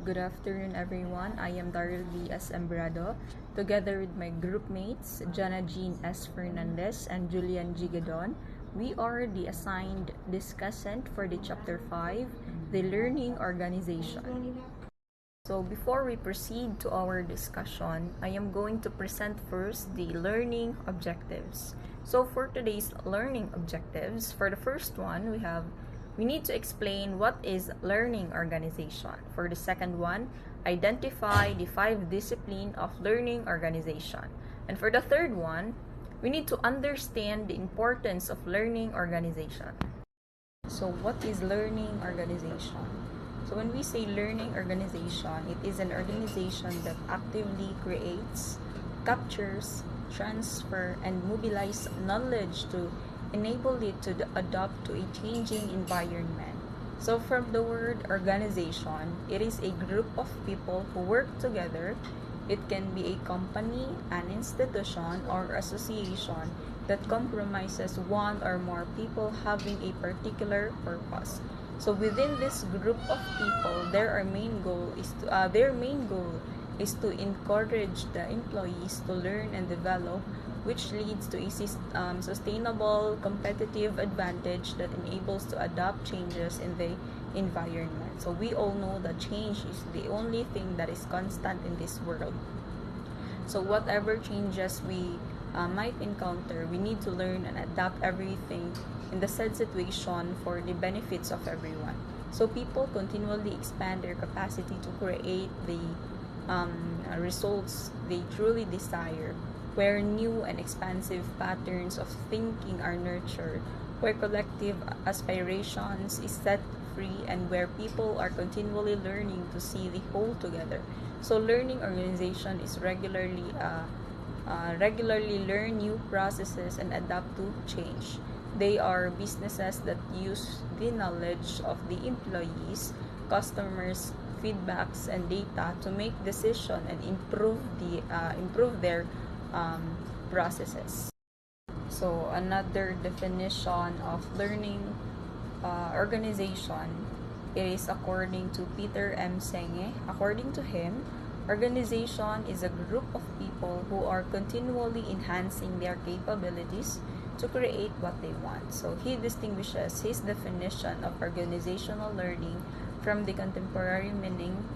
Good afternoon, everyone. I am Daryl V.S. Embrado, together with my group mates, Jana Jean S. Fernandez and Julian Gigadon. We are the assigned discussant for the Chapter 5, the Learning Organization. So before we proceed to our discussion, I am going to present first the learning objectives. So for today's learning objectives, for the first one, we need to explain what is learning organization. For the second one, identify the 5 disciplines of learning organization. And for the third one, we need to understand the importance of learning organization. So what is learning organization? So when we say learning organization, it is an organization that actively creates, captures, transfer, and mobilize knowledge to enable it to adapt to a changing environment. So from the word organization, it is a group of people who work together. It can be a company, an institution, or association that compromises one or more people having a particular purpose. So within this group of people, their main goal is to encourage the employees to learn and develop, which leads to a sustainable competitive advantage that enables to adapt changes in the environment. So we all know that change is the only thing that is constant in this world. So whatever changes we might encounter, we need to learn and adapt everything in the said situation for the benefits of everyone. So people continually expand their capacity to create the results they truly desire, where new and expansive patterns of thinking are nurtured, where collective aspirations is set free, and where people are continually learning to see the whole together. So learning organization is regularly learn new processes and adapt to change. They are businesses that use the knowledge of the employees, customers, feedbacks, and data to make decisions and improve their processes. So another definition of learning organization, it is according to Peter M. Senge. According to him, organization is a group of people who are continually enhancing their capabilities to create what they want. So he distinguishes his definition of organizational learning from the contemporary meaning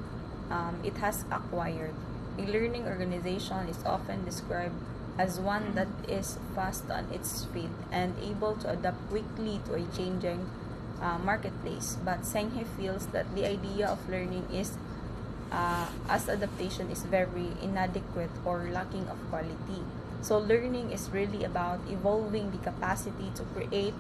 it has acquired. A learning organization is often described as one that is fast on its feet and able to adapt quickly to a changing marketplace. But Senghe feels that the idea of learning is as adaptation is very inadequate or lacking of quality. So learning is really about evolving the capacity to create.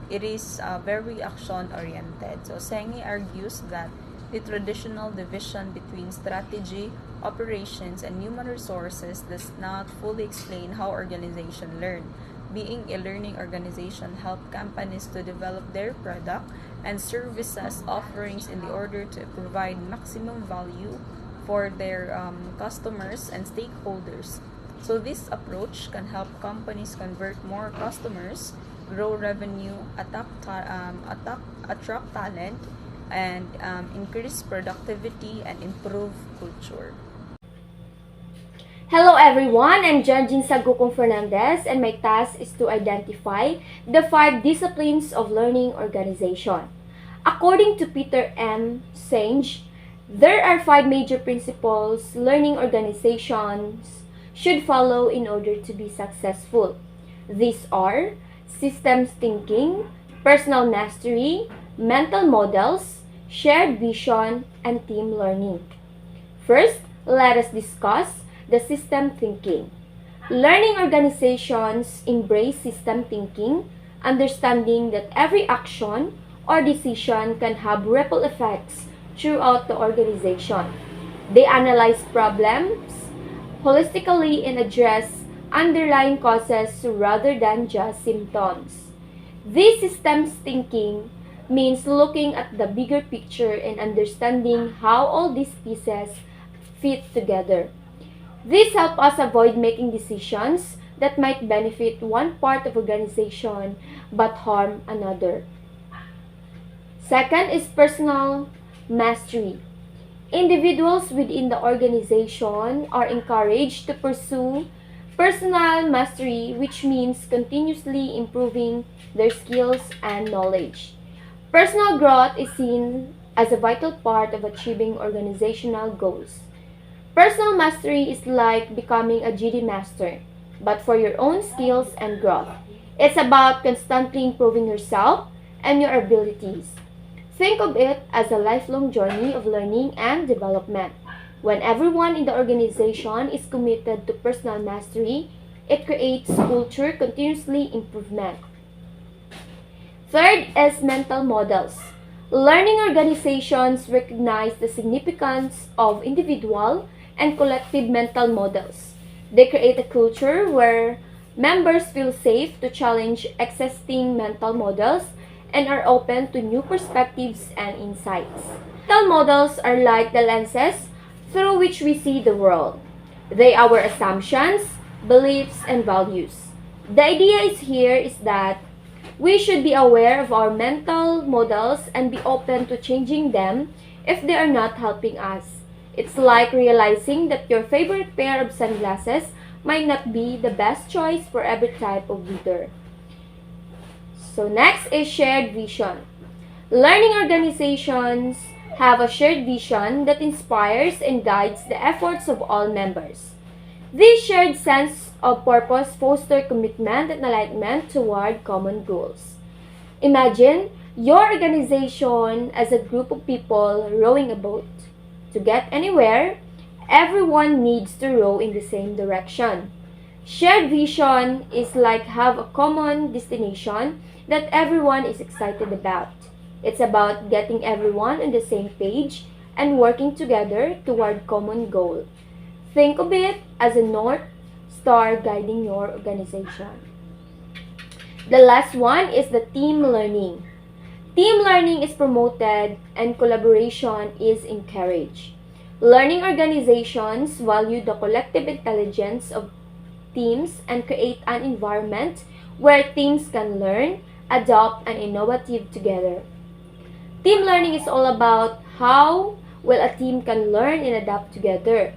It is very action-oriented. So Senge argues that the traditional division between strategy, operations, and human resources does not fully explain how organizations learn. Being a learning organization helps companies to develop their product and services offerings in the order to provide maximum value for their customers and stakeholders. So this approach can help companies convert more customers, grow revenue, attract talent, and increase productivity and improve culture. Hello everyone, I'm Janjin Sagukong Fernandez, and my task is to identify the 5 disciplines of learning organization. According to Peter M. Senge, there are 5 major principles learning organizations should follow in order to be successful. These are systems thinking, personal mastery, mental models, shared vision, and team learning. First, let us discuss the system thinking. Learning organizations embrace system thinking, understanding that every action or decision can have ripple effects throughout the organization. They analyze problems holistically and address underlying causes rather than just symptoms. This systems thinking means looking at the bigger picture and understanding how all these pieces fit together. This helps us avoid making decisions that might benefit one part of organization but harm another. Second is personal mastery. Individuals within the organization are encouraged to pursue personal mastery, which means continuously improving their skills and knowledge. Personal growth is seen as a vital part of achieving organizational goals. Personal mastery is like becoming a GD master, but for your own skills and growth. It's about constantly improving yourself and your abilities. Think of it as a lifelong journey of learning and development. When everyone in the organization is committed to personal mastery, it creates culture continuously improvement. Third is mental models. Learning organizations recognize the significance of individual and collective mental models. They create a culture where members feel safe to challenge existing mental models and are open to new perspectives and insights. Mental models are like the lenses through which we see the world. They are our assumptions, beliefs, and values. The idea is here is that we should be aware of our mental models and be open to changing them if they are not helping us. It's like realizing that your favorite pair of sunglasses might not be the best choice for every type of reader. So next is shared vision. Learning organizations have a shared vision that inspires and guides the efforts of all members. This shared sense of purpose fosters commitment and alignment toward common goals. Imagine your organization as a group of people rowing a boat. To get anywhere, everyone needs to row in the same direction. Shared vision is like have a common destination that everyone is excited about. It's about getting everyone on the same page and working together toward common goal. Think of it as a north star guiding your organization. The last one is the team learning. Team learning is promoted and collaboration is encouraged. Learning organizations value the collective intelligence of teams and create an environment where teams can learn, adopt, and innovative together. Team learning is all about how well a team can learn and adapt together.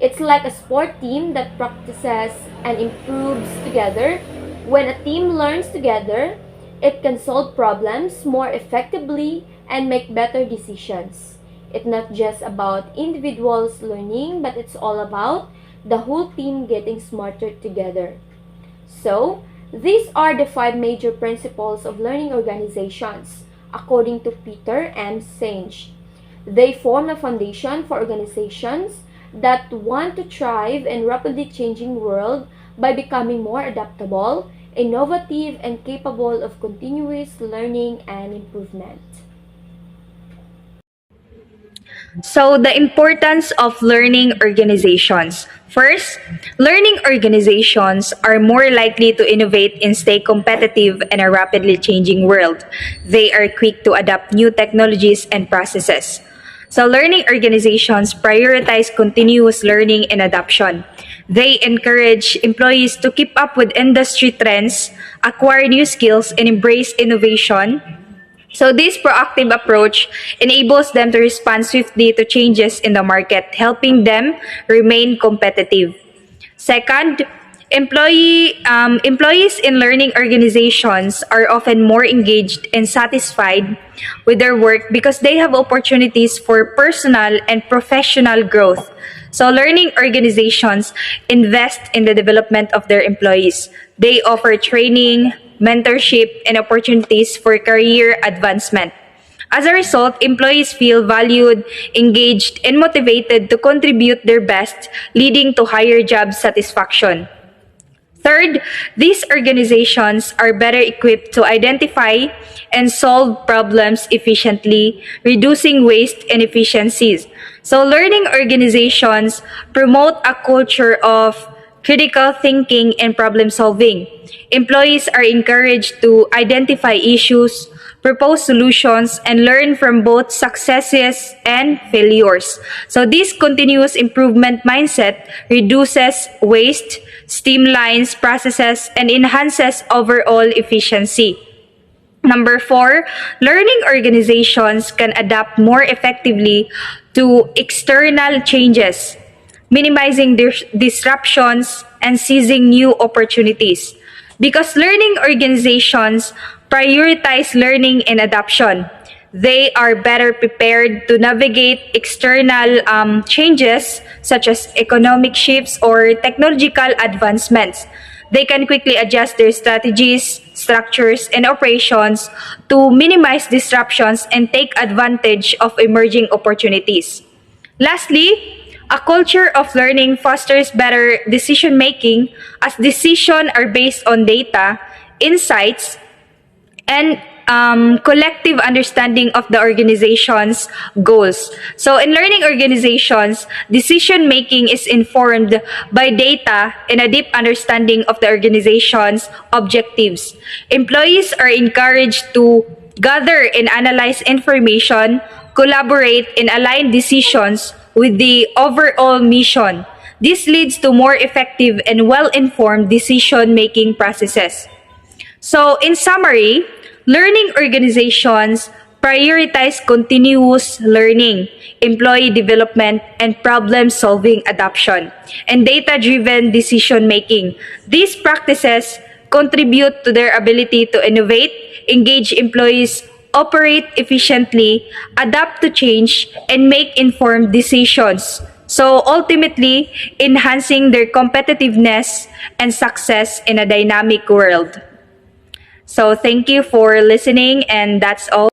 It's like a sport team that practices and improves together. When a team learns together, it can solve problems more effectively and make better decisions. It's not just about individuals learning, but it's all about the whole team getting smarter together. So, these are the 5 major principles of learning organizations, according to Peter M. Senge. They form a foundation for organizations that want to thrive in a rapidly changing world by becoming more adaptable, innovative, and capable of continuous learning and improvement. So, the importance of learning organizations. First, learning organizations are more likely to innovate and stay competitive in a rapidly changing world. They are quick to adapt new technologies and processes. So, learning organizations prioritize continuous learning and adoption. They encourage employees to keep up with industry trends, acquire new skills, and embrace innovation. So this proactive approach enables them to respond swiftly to changes in the market, helping them remain competitive. Second, employees in learning organizations are often more engaged and satisfied with their work because they have opportunities for personal and professional growth. So learning organizations invest in the development of their employees. They offer training, mentorship, and opportunities for career advancement. As a result, employees feel valued, engaged, and motivated to contribute their best, leading to higher job satisfaction. Third, these organizations are better equipped to identify and solve problems efficiently, reducing waste and inefficiencies. So, learning organizations promote a culture of critical thinking and problem solving. Employees are encouraged to identify issues, propose solutions, and learn from both successes and failures. So this continuous improvement mindset reduces waste, streamlines processes, and enhances overall efficiency. Number 4, learning organizations can adapt more effectively to external changes, minimizing disruptions and seizing new opportunities. Because learning organizations prioritize learning and adoption, they are better prepared to navigate external changes such as economic shifts or technological advancements. They can quickly adjust their strategies, structures, and operations to minimize disruptions and take advantage of emerging opportunities. Lastly, a culture of learning fosters better decision making as decisions are based on data, insights, and collective understanding of the organization's goals. So, in learning organizations, decision making is informed by data and a deep understanding of the organization's objectives. Employees are encouraged to gather and analyze information, collaborate, and align decisions with the overall mission. This leads to more effective and well-informed decision-making processes. So, in summary, learning organizations prioritize continuous learning, employee development, and problem-solving adoption, and data-driven decision-making. These practices contribute to their ability to innovate, engage employees, operate efficiently, adapt to change, and make informed decisions. So ultimately, enhancing their competitiveness and success in a dynamic world. So thank you for listening, and that's all.